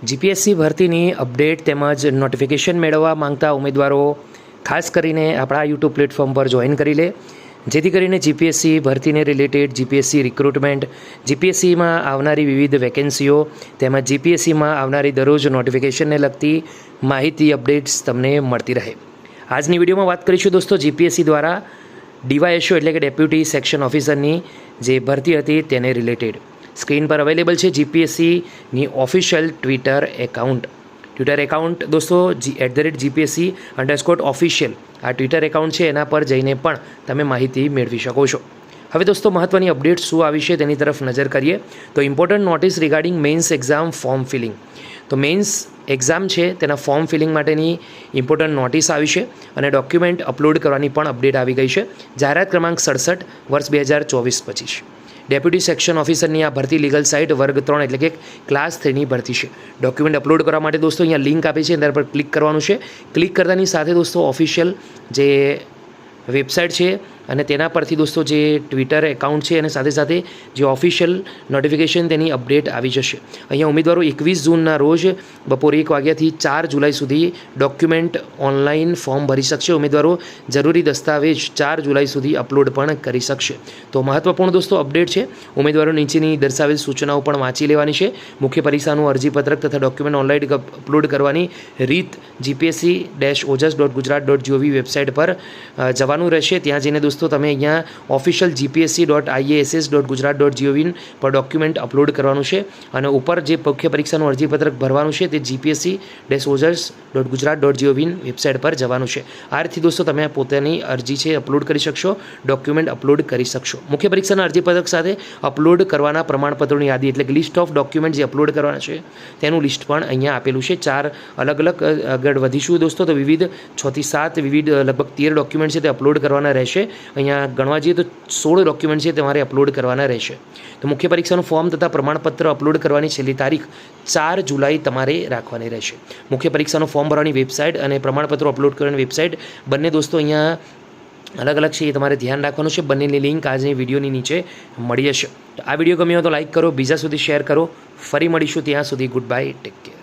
GPSC ભરતીની update તેમજ notification મેળવવા માંગતા ઉમેદવારો ખાસ કરીને આપણા યુટ્યુબ પ્લેટફોર્મ પર જોઈન કરી લે, જેથી કરીને જીપીએસસી ભરતીને રિલેટેડ જીપીએસસી રિક્રુટમેન્ટ, જીપીએસસીમાં આવનારી વિવિધ વેકેન્સીઓ તેમજ જીપીએસસીમાં આવનારી દરરોજ નોટિફિકેશનને લગતી માહિતી અપડેટ્સ તમને મળતી રહે. આજની વિડીયોમાં વાત કરીશું દોસ્તો જીપીએસસી દ્વારા ડીવાયએસઓ એટલે કે ડેપ્યુટી સેક્શન ઓફિસરની જે ભરતી હતી તેને રિલેટેડ. સ્ક્રીન પર અવેલેબલ છે જીપીએસસીની ઓફિશિયલ ટ્વિટર એકાઉન્ટ દોસ્તો @GPSC_official આ ટ્વિટર એકાઉન્ટ છે, એના પર જઈને પણ તમે માહિતી મેળવી શકો છો. હવે દોસ્તો મહત્ત્વની અપડેટ શું આવી છે તેની તરફ નજર કરીએ તો important notice regarding mains exam form filling. તો મેન્સ એક્ઝામ છે તેના ફોર્મ ફિલિંગ માટેની ઇમ્પોર્ટન્ટ નોટિસ આવી છે અને ડોક્યુમેન્ટ અપલોડ કરવાની પણ અપડેટ આવી ગઈ છે. જાહેરાત ક્રમાંક 67 વર્ષ 2024-25. ડેપ્યુટી સેક્શન ઓફિસરની આ ભરતી લીગલ સાઇટ વર્ગ 3 એટલે કે ક્લાસ 3ની ભરતી છે. ડોક્યુમેન્ટ અપલોડ કરવા માટે દોસ્તો અહીંયા લિંક આપી છે, એના પર ક્લિક કરવાનું છે. ક્લિક કરતાની સાથે દોસ્તો ઓફિશિયલ જે વેબસાઇટ છે અને તેના પરથી દોસ્તો જે ટ્વિટર એકાઉન્ટ છે અને સાથે સાથે જે ઓફિશિયલ નોટિફિકેશન તેની અપડેટ આવી જશે. અહીંયા ઉમેદવારો 21 જૂનના રોજ બપોરે 1 વાગ્યાથી 4 જુલાઈ સુધી ડોક્યુમેન્ટ ઓનલાઈન ફોર્મ ભરી શકશે. ઉમેદવારો જરૂરી દસ્તાવેજ 4 જુલાઈ સુધી અપલોડ પણ કરી શકશે. તો મહત્વપૂર્ણ દોસ્તો અપડેટ છે. ઉમેદવારો નીચેની દર્શાવેલ સૂચનાઓ પણ વાંચી લેવાની છે. મુખ્ય પરીક્ષાનું અરજીપત્રક તથા ડોક્યુમેન્ટ ઓનલાઈન અપલોડ કરવાની રીત gpsc-ojs.gujarat.gov વેબસાઇટ પર જવાનું રહેશે. ત્યાં જઈને દોસ્તો તમે અહીંયા ઓફિશિયલ gpsc.iass.gujarat.gov પર ડોક્યુમેન્ટ અપલોડ કરવાનું છે અને ઉપર જે મુખ્ય પરીક્ષાનું અરજીપત્રક ભરવાનું છે તે gpsc-ojs.gujarat.gov વેબસાઇટ પર જવાનું છે. આ રીતે દોસ્તો તમે પોતાની અરજી છે અપલોડ કરી શકશો, ડોક્યુમેન્ટ અપલોડ કરી શકશો. મુખ્ય પરીક્ષાના અરજીપત્રક સાથે અપલોડ કરવાના પ્રમાણપત્રોની યાદી એટલે કે લિસ્ટ ઓફ ડોક્યુમેન્ટ જે અપલોડ કરવાના છે તેનું લિસ્ટ પણ અહીંયા આપેલું છે. 4 અલગ આગળ વધીશું દોસ્તો તો વિવિધ 6 થી 7 વિવિધ લગભગ 13 ડોક્યુમેન્ટ છે તે અપલોડ કરવાના રહેશે. અહીંયા ગણવા જઈએ તો 16 ડોક્યુમેન્ટ છે તમારે અપલોડ કરવાના રહેશે. તો મુખ્ય પરીક્ષાનું ફોર્મ તથા પ્રમાણપત્ર અપલોડ કરવાની છેલ્લી તારીખ 4 જુલાઈ તમારે રાખવાની રહેશે. મુખ્ય પરીક્ષાનું ફોર્મ ભરવાની વેબસાઇટ અને પ્રમાણપત્રો અપલોડ કરવાની વેબસાઇટ બંને દોસ્તો અહીંયા અલગ છે, એ તમારે ધ્યાન રાખવાનું છે. બંનેની લિંક આજની વિડીયોની નીચે મળી જશે. તો આ વિડીયો ગમ્યો તો લાઇક કરો, બીજા સુધી શેર કરો. ફરી મળીશું, ત્યાં સુધી ગુડ બાય, ટેક કેર.